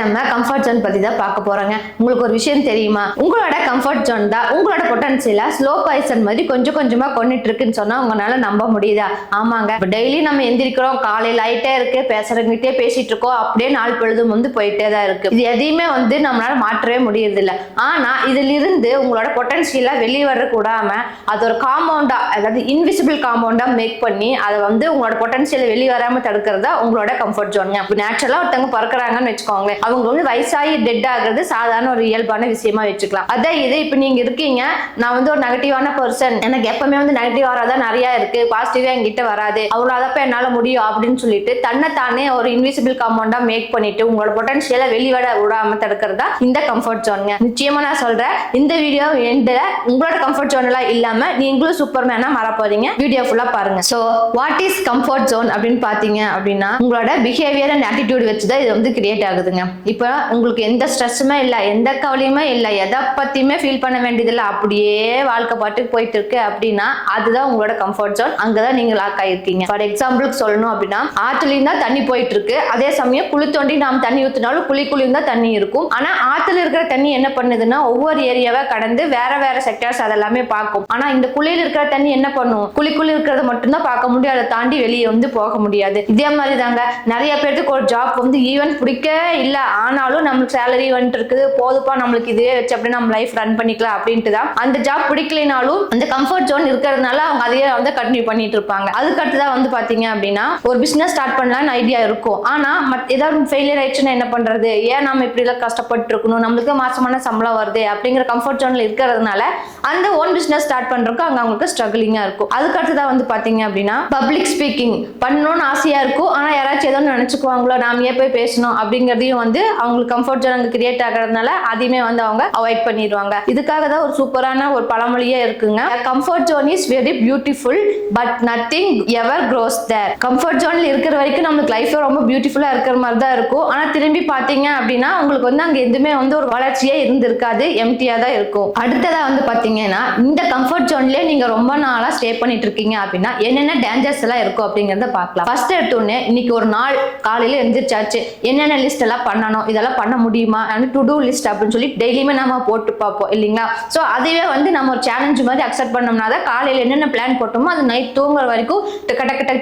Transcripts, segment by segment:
நம்ம comfort zone பத்தி தான் பார்க்க போறோங்க. உங்களுக்கு ஒரு விஷயம் தெரியுமா? உங்களோட கம்ஃபர்ட் ஜோன் தான் உங்களோட பொட்டன்ஷியலை ஸ்லோ பாய்சன் மாதிரி கொஞ்சம் கொஞ்சமா கொண்டுட்டு இருக்குன்னு சொன்னா உங்களால நம்ப முடியுதா? ஆமாங்க. டெய்லி நம்ம எந்திரிக்கிறோம், காலையில ஆயிட்டே இருக்கு, பேசுறவங்கிட்டே பேசிட்டு இருக்கோம், அப்படியே நாள் பொழுதும் வந்து போயிட்டே தான் இருக்கு. இது எதையுமே வந்து நம்மளால மாற்றவே முடியறது இல்லை. ஆனா இதுல இருந்து உங்களோட பொட்டன்ஷியலை வெளியே வர கூடாம அது ஒரு காம்பவுண்டா, அதாவது இன்விசிபிள் காம்பவுண்டா மேக் பண்ணி அதை வந்து உங்களோட பொட்டன்ஷியலை வெளியே வராம தடுக்கிறதா உங்களோட கம்ஃபர்ட் ஜோன். இப்போ நேச்சுரலா ஒருத்தவங்க பறக்குறாங்கன்னு வச்சுக்கோங்களேன், அவங்க வந்து வயசாகி டெட் ஆகுறது சாதாரண ஒரு இயல்பான விஷயமா வச்சுக்கலாம். அதான் இது இப்போ நீங்க இருக்கீங்க, நான் வந்து ஒரு நெகட்டிவான பர்சன், எனக்கு எப்பவுமே வந்து நெகட்டிவ் வராதான் நிறைய இருக்கு, பாசிட்டிவா என்கிட்ட வராது, அவ்வளோதப்ப என்னால முடியும் அப்படின்னு சொல்லிட்டு தன்னைத்தானே ஒரு இன்விசிபிள் காம்பவுண்டா மேக் பண்ணிட்டு உங்களோட பொட்டன்ஷியலை வெளிவட விடாம தடுக்கிறதா இந்த கம்ஃபர்ட் ஜோனுங்க. நிச்சயமா நான் சொல்றேன், இந்த வீடியோ எண்ட்ல உங்களோட கம்ஃபர்ட் ஜோன் எல்லாம் இல்லாம நீங்களும் சூப்பர்மேனா மாற போறீங்க. வீடியோ ஃபுல்லா பாருங்க. So what is comfort zone அப்படின்னு பாத்தீங்க அப்படின்னா உங்களோட பிஹேவியர் அண்ட் ஆட்டிடியூட் வச்சுதான் இது வந்து கிரியேட் ஆகுதுங்க. இப்போ உங்களுக்கு எந்த ஸ்ட்ரெஸ்ஸுமே இல்லை, எந்த கவலையுமே இல்லை, எதை பத்தியுமே ஃபீல் பண்ண வேண்டியதில்லை, அப்படியே வாழ்க்கை பாட்டுக்கு போயிட்டு இருக்கு அப்படின்னா அதுதான் உங்களோட கம்ஃபர்ட் ஜோன். அங்கதான் நீங்க லாக் ஆயிருக்கீங்க. ஃபார் எக்ஸாம்பிளுக்கு சொல்லணும் அப்படின்னா ஆத்துலயும் தான் தண்ணி போயிட்டு இருக்கு, அதே சமயம் குளி தோண்டி நாம் தண்ணி ஊத்தினாலும் குழிக்குழியும் தான் தண்ணி இருக்கும். ஆனா ஆத்துல இருக்கிற தண்ணி என்ன பண்ணுதுன்னா ஒவ்வொரு ஏரியாவை கடந்து வேற வேற செக்டர்ஸ் அதெல்லாமே பார்க்கும். ஆனா இந்த குழியில் இருக்கிற தண்ணி என்ன பண்ணும்? குழிக்குள்ள இருக்கிறத மட்டும்தான் பார்க்க முடியும், அதை தாண்டி வெளியே வந்து போக முடியாது. இதே மாதிரி தாங்க நிறைய பேருக்கு ஒரு ஜாப் வந்து ஈவன் பிடிக்கவே இல்லை, ஆனாலும் நம்மளுக்கு சேலரி வந்துட்டு இருக்குது, போதுப்பா நம்மளுக்கு இதே வச்சு அப்படியே நம்ம லைஃப் ரன் பண்ணிக்கலாம் அப்படின்ட்டு தான் அந்த ஜாப் பிடிக்கலைனாலும் அந்த கம்ஃபர்ட் ஜோன் இருக்கிறதுனால அவங்க அதையே வந்து கண்டினியூ பண்ணிட்டு இருப்பாங்க. அதுக்கடுத்துதான் வந்து பாத்தீங்க அப்படின்னா ஒரு பிசினஸ் ஸ்டார்ட் பண்ணலாம்னு ஐடியா இருக்கும். ஆனா ஏதாவது ஃபெயிலியர் ஆயிடுச்சுன்னா என்ன பண்றது, ஏன் நம்ம இப்படி எல்லாம் கஷ்டப்பட்டு இருக்கணும், நம்மளுக்கு மாசமான சம்பளம் வருது அப்படிங்கிற கம்ஃபர்ட் ஜோன்ல இருக்கிறதுனால அந்த ஓன் பிசினஸ் ஸ்டார்ட் பண்றதுக்கு அங்க அவங்களுக்கு ஸ்ட்ரகிளிங்கா இருக்கும். அதுக்கடுத்துதான் வந்து பாத்தீங்க அப்படின்னா பப்ளிக் ஸ்பீக்கிங் பண்ணணும்னு ஆசையா இருக்கும், ஆனா யாராச்சும் ஏதோ நினைச்சுக்குவாங்களோ நாம ஏன் போய் பேசணும் அப்படிங்கறதையும் வந்து அவங்களுக்கு கம்ஃபர்ட் ஜோன் அங்க கிரியேட் ஆகிறதுனால அதையுமே வந்து அவங்க அவாய்ட் பண்ணிடுவாங்க. இதுக்காக தான் ஒரு சூப்பரான ஒரு பழமொழியே இருக்குங்க, comfort zone is very beautiful but nothing ever grows there. Comfort ஜோன்ல இருக்கிற வரைக்கும் நம்மளுக்கு லைஃப் ரொம்ப பியூட்டிஃபுல்லா இருக்கிற மாதிரி தான் இருக்கும். ஆனா திரும்பி பாத்தீங்க அப்படின்னா உங்களுக்கு வந்து அங்க எதுவுமே வந்து ஒரு வளர்ச்சியே இருந்திருக்காது, எம்டியா தான் இருக்கும். அடுத்ததா வந்து பாத்தீங்கன்னா இந்த கம்ஃபர்ட் ஜோன்லயே நீங்க ரொம்ப நாளா ஸ்டே பண்ணிட்டு இருக்கீங்க அப்படின்னா என்னென்ன டேஞ்சர்ஸ் எல்லாம் இருக்கும் அப்படிங்கறத பார்க்கலாம். ஃபர்ஸ்ட் எடுத்தோடனே இன்னைக்கு ஒரு நாள் காலையில எழுந்திரிச்சாச்சு, என்னென்ன லிஸ்ட் எல்லாம் பண்ணணும், இதெல்லாம் பண்ண முடியுமா, டு டூ லிஸ்ட் அப்படின்னு சொல்லி டெய்லியுமே நம்ம போட்டு பார்ப்போம் இல்லைங்களா? ஸோ அதுவே வந்து நம்ம ஒரு சேலஞ்ச் மாதிரி அக்செப்ட் பண்ணோம்னா தான் காலையில் என்னென்ன பிளான் போட்டோமோ அது நைட் தூங்குற வரைக்கும்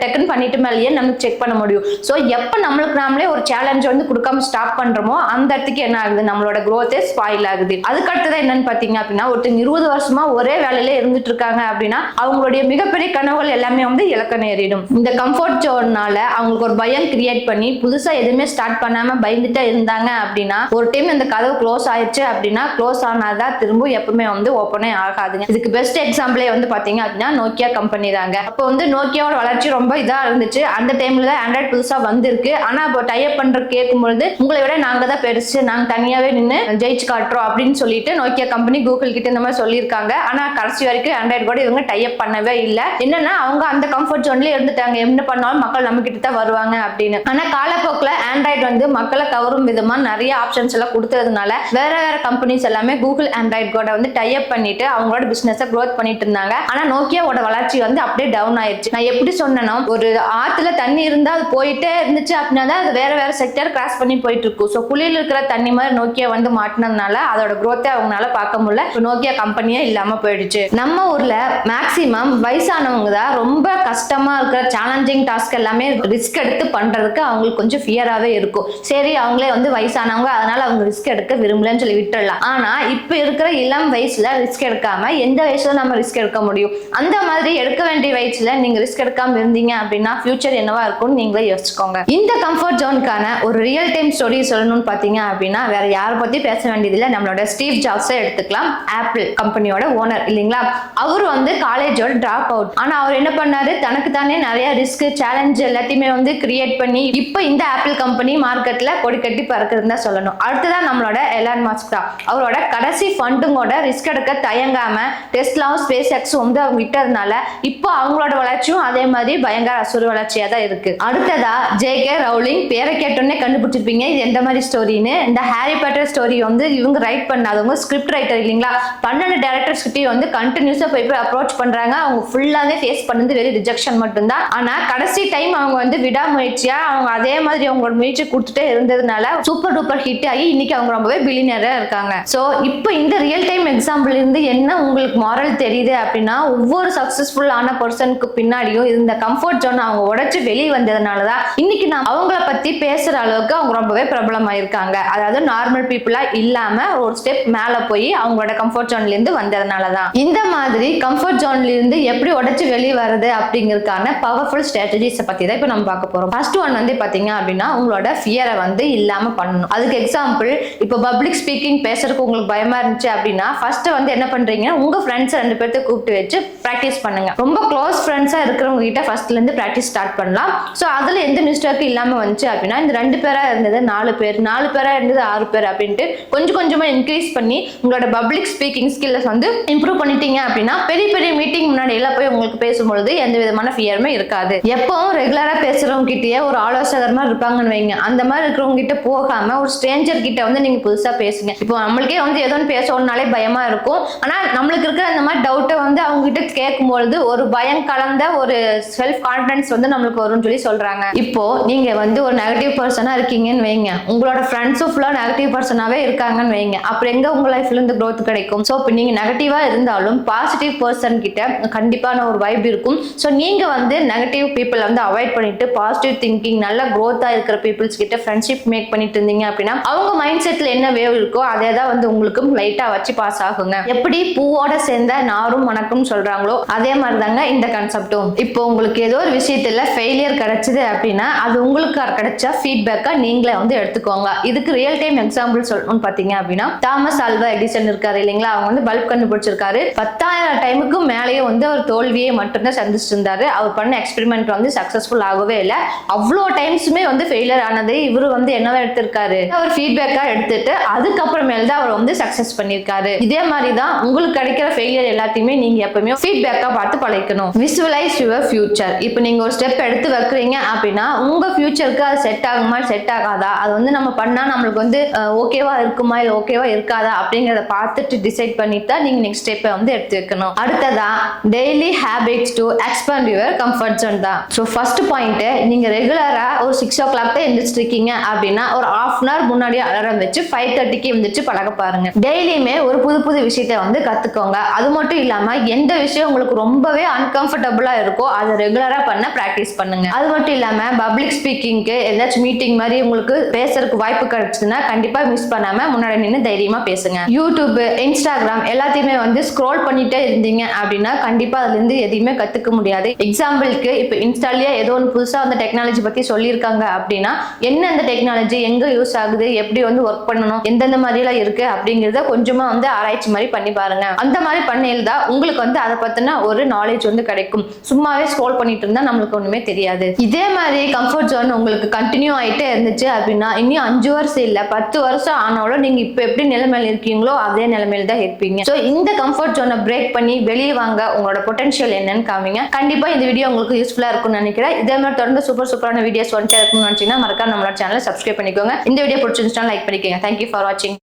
டக்குன்னு பண்ணிட்டு மேலேயே நமக்கு செக் பண்ண முடியும். ஸோ எப்போ நம்மளுக்கு நாமளே ஒரு சேலஞ்ச் வந்து கொடுக்காம ஸ்டாப் பண்றோமோ அந்த இடத்துக்கு என்ன ஆகுது, நம்மளோட growth ஸ்பாயில் ஆகுது. அதுக்கடுத்ததான் என்னன்னு பாத்தீங்க அப்படின்னா ஒருத்தங்க 20 வருஷமா ஒரே வேலையில இருந்துட்டு இருக்காங்க அப்படின்னா அவங்களுடைய மிகப்பெரிய கனவுகள் எல்லாமே வந்து இலக்க நேரிடும். இந்த கம்ஃபர்ட் ஜோன்னால அவங்களுக்கு ஒரு பயம் கிரியேட் பண்ணி புதுசா எதுவுமே ஸ்டார்ட் பண்ணாம பயந்துட்டே இருந்தாங்க அப்படின்னா ஒரு டைம் இந்த கதவு க்ளோஸ் ஆயிடுச்சு அப்படின்னா க்ளோஸ் ஆனாதான் திரும்ப எப்பவுமே வந்து ஓப்பனே ஆகாதுங்க. இதுக்கு பெஸ்ட் எக்ஸாம்பிளே வந்து பாத்தீங்க அப்படின்னா நோக்கியா கம்பெனி தாங்க. அப்போ வந்து நோக்கியாவோட வளர்ச்சி ரொம்ப இதா இருந்துச்சு. அந்த டைம்ல தான் ஆண்ட்ராய்ட் புதுசா வந்திருக்கு. ஆனா இப்போ டைப் பண்ற கேட்கும்பொழுது உங்களை விட நாங்க தான் பெருசு, நாங்க தனியாவே நின்று ஜெயிச்சு காட்டுறோம் அப்படின்னு சொல்லிட்டு நோக்கியா கம்பெனி கூகுள் கிட்ட இந்த மாதிரி சொல்லியிருக்காங்க. ஆனா கடைசி வரைக்கும் ஆண்ட்ராய்ட் கூட இவங்க டைப் பண்ணவே இல்லை. என்னன்னா அவங்க அந்த கம்ஃபர்ட் ஜோன்ல இருந்துட்டாங்க, என்ன பண்ணாலும் மக்கள் நம்ம கிட்ட தான் வருவாங்க அப்படின்னு. ஆனா காலப்போக்கில் ஆண்ட்ராய்டு வந்து மக்களை கவரும் விதமா நிறைய ஆப்ஷன்ஸ் எல்லாம் கொடுத்ததுனால வேற வேற கம்பெனிஸ் எல்லாமே கூகுள் ஆண்ட்ராய்டு கூட வந்து டைப் பண்ணிட்டு அவங்களோட பிசினஸ் க்ரோத் பண்ணிட்டு இருந்தாங்க. ஆனா நோக்கியாவோட வளர்ச்சி வந்து அப்படியே டவுன் ஆயிடுச்சு. நான் எப்படி சொன்னேன்னா ஒரு ஆத்துல தண்ணி இருந்தா அது போயிட்டே இருந்துச்சு அப்படின்னா தான் அது வேற வேற செக்டர் கிராஸ் பண்ணி போயிட்டு இருக்கும். ஸோ குளியில் இருக்கிற தண்ணி மாதிரி நோக்கியா வந்து மாட்டினதுனால அதோட growth அவங்களால பார்க்க முடியல, நோக்கியா கம்பெனியே இல்லாம போயிடுச்சு. நம்ம ஊர்ல மேக்சிமம் வயசானவங்க தான் ரொம்ப கஷ்டமா இருக்கிற சேலஞ்சிங் டாஸ்க் எல்லாமே ரிஸ்க் எடுத்து பண்றதுக்கு அவங்களுக்கு கொஞ்சம் ஃபியராகவே இருக்கும். சரி அவங்களே வந்து வயசானவங்க அதனால அவங்க ரிஸ்க் எடுக்க விரும்பலன்னு சொல்லி விட்டுடலாம். ஆனா இப்ப இருக்கிற இளம் வயசுல ரிஸ்க் எடுக்காம எந்த வயசுல நம்ம ரிஸ்க் எடுக்க முடியும்? அந்த மாதிரி எடுக்க வேண்டிய வயசுல நீங்க ரிஸ்க் எடுக்காம இருந்தீங்க அப்படின்னா ஃபியூச்சர் என்னவா இருக்கும்னு நீங்களே யோசிச்சுக்கோங்க. இந்த கம்ஃபர்ட் ஜோனுக்கான ஒரு ரியல் டைம் ஸ்டோரி சொல்லணும்னு பாத்தீங்க அப்படின்னா வேற யாரை பத்தி பேச வேண்டியதில்லை, நம்மளோட ஸ்டீவ் ஜாப்ஸை எடுத்துக்கலாம். ஆப்பிள் கம்பெனியோட ஓனர் இல்லைங்களா? அவர் வந்து காலேஜோட டிராப் அவுட். ஆனா அவர் என்ன பண்ணாரு, தனக்கு தானே நிறைய ரிஸ்க் சேலஞ்ச் எல்லாத்தையுமே வந்து கிரியேட் பண்ணி இப்ப இந்த ஆப்பிள் கம்பெனி மார்க்கெட்ல கொடி கட்டி பறக்குதுன்னு தான் சொல்லணும். அடுத்ததான் நம்மளோட எலான் மஸ்க் தான். அவரோட கடைசி ஃபண்டுங்கோட ரிஸ்க் எடுக்க தயங்காம டெஸ்லாவும் ஸ்பேஸ் எக்ஸும் வந்து அவங்க விட்டதுனால இப்போ அவங்களோட வளர்ச்சியும் அதே மாதிரி பயங்கர அசுர வளர்ச்சியா தான் இருக்கு. அடுத்ததா ஜே.கே. ரவுலிங், பேரை கேட்டோன்னே கண்டுபிடிச்சிருப்பீங்க இது எந்த மாதிரி ஸ்டோரின்னு. இந்த ஹாரி பாட்டர் ஸ்டோரி வந்து இவங்க ரைட் பண்ணாதவங்க, ஸ்கிரிப்ட் ரைட்டர் இல்லைங்களா? 12 டைரக்டர்ஸ் கிட்டே வந்து கண்டினியூஸா போய் அப்ரோச் பண்றாங்க. அவங்க ஃபுல்லாவே ஃபேஸ் பண்ணது வெறும் ரிஜெக்ஷன் மட்டும்தான். ஆனா கடைசி டைம் அவங்க வந்து விடாமுயற்சியா அவங்க அதே மாதிரி அவங்களோட முயற்சி கொடுத்துட்டே இருந்ததுனால சூப்பர் டூப்பர் ஹிட் ஆகி இன்னைக்கு அவங்க ரொம்பவே பில்லியனரா இருக்காங்க. சோ இப்போ இந்த ரியல் டைம் எக்ஸாம்பிள் இருந்து என்ன உங்களுக்கு மாரல் தெரியுது அப்படின்னா, ஒவ்வொரு சக்சஸ்ஃபுல்லான பர்சனுக்கு பின்னாடியும் இந்த கம்ஃபர்ட் ஜோன் அவங்க உடைச்சு வெளியே வந்ததுனாலதான் இன்னைக்கு நான் அவங்கள பத்தி பேசுற அளவுக்கு அவங்க ரொம்பவே பிரபலமாயிருக்காங்க. அதாவது நார்மல் பீப்புளா இல்லாம ஒரு ஸ்டெப் மேல போய் அவங்களோட கம்ஃபர்ட் ஜோன்ல இருந்து வந்ததுனாலதான். இந்த மாதிரி கம்ஃபர்ட் ஜோன்ல இருந்து எப்படி உடைச்சு வெளியே வருது அப்படிங்கறதுக்கான பவர்ஃபுல் ஸ்ட்ராட்டஜிஸ் பத்தி தான் இப்ப நம்ம பார்க்க போறோம். ஃபர்ஸ்ட் ஒன் வந்து பாத்தீங்க அப்படின்னா, உங்களோட ஃபியரை வந்து இல்லாம பண்ணணும். அதுக்கு எக்ஸாம்பிள், இப்போ பப்ளிக் ஸ்பீக்கிங் பேசுறதுக்கு உங்களுக்கு பயமா இருந்துச்சு அப்படின்னா ஃபர்ஸ்ட் வந்து என்ன பண்றீங்க, உங்க ஃப்ரெண்ட்ஸ் 2 பேர்த்த கூப்பிட்டு வச்சு பிராக்டிஸ் பண்ணுங்க. ரொம்ப க்ளோஸ் ஃப்ரெண்ட்ஸா இருக்கிறவங்க கிட்ட ஃபர்ஸ்ட்ல இருந்து பிராக்டிஸ் ஸ்டார்ட் பண்ணலாம். சோ அதுல எந்த மிஸ்டேக்கும் இல்லாம வந்துச்சு அப்படின்னா, இந்த 2 பேரா இருந்தது 4 பேர், 4 பேரா இருந்தது 6 பேர் அப்படின்ட்டு கொஞ்சம் கொஞ்சமா இன்க்ரீஸ் பண்ணி உங்களோட பப்ளிக் ஸ்பீக்கிங் ஸ்கில்ஸ் வந்து இம்ப்ரூவ் பண்ணிட்டீங்க அப்படின்னா பெரிய பெரிய மீட்டிங் முன்னாடி எல்லாம் போய் உங்களுக்கு பேசும்பொழுது எந்த விதமான ஃபியருமே இருக்காது. எப்பவும் ரெகுலரா பேசுறவங்க கிட்டயே ஒரு ஆலோசகர் மாதிரி இருப்பாங்கன்னு வைங்க, அந்த மாதிரி இருக்கிறவங்க கிட்ட போகாம ஒரு ஸ்ட்ரேஞ்சர் கிட்ட வந்து நீங்க புதுசா பேசுங்க. இப்போ நம்மளுக்கே வந்து ஏதோ பேசணும்னாலே பயமா இருக்கும். ஆனா நம்மளுக்கு இருக்கிற அந்த மாதிரி டவுட்டை வந்து அவங்க கிட்ட கேட்கும்பொழுது ஒரு பயம் கலந்த ஒரு செல்ஃப் கான்பிடன்ஸ் வந்து நம்மளுக்கு வரும்னு சொல்லி சொல்றாங்க. இப்போ நீங்க வந்து ஒரு நெகட்டிவ் பர்சனா இருக்கீங்கன்னு வைங்க, உங்களோட ஃப்ரெண்ட்ஸும் ஃபுல்லா நெகட்டிவ் பர்சனாவே இருக்காங்கன்னு வைங்க, அப்புறம் எங்க உங்க லைஃப்ல இருந்து growth கிடைக்கும்? சோ இப்போ நீங்க நெகட்டிவா இருந்தாலும் பாசிட்டிவ் பர்சன் கிட்ட கண்டிப்பான ஒரு வைப் இருக்கும். சோ நீங்க வந்து நெகட்டிவ் பீப்புள் வந்து அவாய்ட் பண்ணிட்டு பாசிட்டிவ் திங்கிங் நல்ல growth இருக்கிற பீப்புள்ஸ் கிட்ட ஃப்ரெண்ட்ஷிப் மேக் பண்ணிட்டு இருந்தீங்க அப்படின்னா அவங்க மைண்ட் செட்ல என்ன வேவ் இருக்கோ அதே தான் வந்து உங்களுக்கும் லைட்டா வச்சு பாஸ் ஆகுங்க. எப்படி பூவோட சேர்ந்த நாரும் மணக்கும் சொல்றாங்களோ அதே மாதிரி தாங்க இந்த கான்செப்டும். இப்போ உங்களுக்கு ஏதோ ஒரு விஷயத்துல ஃபெயிலியர் கிடைச்சது அப்படின்னா அது உங்களுக்கு கிடைச்ச ஃபீட்பேக்கா நீங்களே வந்து எடுத்துக்கோங்க. இதுக்கு ரியல் டைம் எக்ஸாம்பிள் சொல்லணும்னு பாத்தீங்க அப்படின்னா, தாமஸ் ஆல்வா எடிசன் இருக்காரு இல்லைங்களா, அவங்க வந்து பல்ப் கண்டுபிடிச்சிருக்காரு. 10,000 டைமுக்கு மேலேயே வந்து அவர் தோல்வியை மட்டும்தான் சந்திச்சிட்டு இருந்தாரு. அவர் பண்ண எக்ஸ்பெரிமெண்ட் வந்து சக்சஸ்ஃபுல் ஆகவே இல்லை. அவ்வளோ டைம்ஸுமே வந்து ஃபெயிலியர் ஆனது இவரு வந்து என்னவா எடுத்திருக்காரு, அவர் ஃபீட்பேக்கா எடுத்துட்டு அதுக்கப்புறமேல தான் அவர் வந்து சக்சஸ் பண்ணிருக்காரு. இதே மாதிரி தான் உங்களுக்கு கிடைக்கிற ஃபெயிலியர் எல்லாத்தையுமே நீங்க எப்பவுமே ஃபீட்பேக்கா பார்த்து பழக்கணும். Visualise your future. இப்போ நீங்க ஒரு ஸ்டெப் எடுத்து வைக்கிறீங்க அப்படின்னா உங்க ஃபியூச்சருக்கு அது செட் ஆகுமா செட் ஆகாதா, அது வந்து நம்ம பண்ணா நம்மளுக்கு வந்து ஓகேவா இருக்குமா இல்லை ஓகேவா இருக்காதா அப்படிங்கிறத பார்த்துட்டு டிசைட் பண்ணிட்டு தான் நீங்க நெக்ஸ்ட் ஸ்டெப்பை வந்து எடுத்து வைக்கணும். அடுத்ததா daily habits to expand your comfort zone தான். ஸோ ஃபர்ஸ்ட் பாயிண்ட், நீங்க ரெகுலரா ஒரு 6 o'clock தான் எந்திரிச்சிட்டு இருக்கீங்க அப்படின்னா ஒரு ½ hour முன்னாடி அலாரம் வச்சு 5:30க்கு எந்திரிச்சு பழக பாருங்க. டெய்லியுமே ஒரு புது புது விஷயத்தை வந்து கத்துக்கோங்க. அது மட்டும் இல்லாம எந்த விஷயம் உங்களுக்கு ரொம்பவே அன்கம்ஃபர்டபுளா இருக்கோ அதை ரெகுலரா பண்ண பிராக்டிஸ் பண்ணுங்க. அது மட்டும் இல்லாம பப்ளிக் ஸ்பீக்கிங்க்கு ஏதாச்சும் மீட்டிங் மாதிரி உங்களுக்கு பேசுறதுக்கு வாய்ப்பு கிடைச்சதுன்னா கண்டிப்பா மிஸ் பண்ணாம முன்னாடி நின்று தைரியமா பேசுங்க. யூடியூப், இன்ஸ்டாகிராம் எல்லாத்தையுமே வந்து ஸ்க்ரோல் பண்ணிட்டே இருந்தீங்க அப்படின்னா கண்டிப்பா அதுல இருந்து எதையுமே கத்துக்க முடியாது. எக்ஸாம்பிளுக்கு இப்போ இன்ஸ்டாலயே ஏதோ ஒன்று புதுசா அந்த டெக்னாலஜி பத்தி சொல்லியிருக்காங்க அப்படின்னா என்ன அந்த டெக்னாலஜி எங்க யூஸ் ஆகுது, எப்படி வந்து ஒர்க் பண்ணணும், எந்தெந்த மாதிரி எல்லாம் இருக்கு அப்படிங்கறத கொஞ்சமா வந்து ஆராய்ச்சி மாதிரி பண்ணி பாருங்க. அந்த மாதிரி பண்ணையில்தான் உங்களுக்கு வந்து அதை பத்தின ஒரு நாலேஜ் வந்து கிடைக்கும். சும்மாவே ஸ்க்ரோல் பண்ணிட்டு இருந்தா நம்மளுக்கு ஒண்ணுமே தெரியாது. இதே மாதிரி கம்ஃபர்ட் ஜோன் உங்களுக்கு கண்டினியூ ஆயிட்டே இருந்துச்சு அப்படின்னா இன்னும் 5 வருஷம் இல்ல 10 வருஷம் ஆனாலும் நீங்க இப்ப எப்படி நிலைமையில இருக்கீங்களோ அதே நிலைமையில தான் இருப்பீங்க. சோ இந்த கம்ஃபர்ட் ஜோனை பிரேக் பண்ணி வெளியே வாங்க, உங்களோட பொட்டன்ஷியல் என்னன்னு காமிங்க. கண்டிப்பா இந்த வீடியோ உங்களுக்கு யூஸ்ஃபுல்லா இருக்கும்னு நினைக்கிறேன். இதே மாதிரி தொடர்ந்து சூப்பரான வீடியோஸ் வந்துட்டே இருக்கும்னு நினைச்சீங்கன்னா மறக்காம நம்மளோட சேனலை சப்ஸ்கிரைப் பண்ணிக்கோங்க. இந்த வீடியோ பிடிச்சிருந்துச்சுன்னா லைக் பண்ணிக்கோங்க. தேங்க்யூ ஃபார் வாட்சிங்.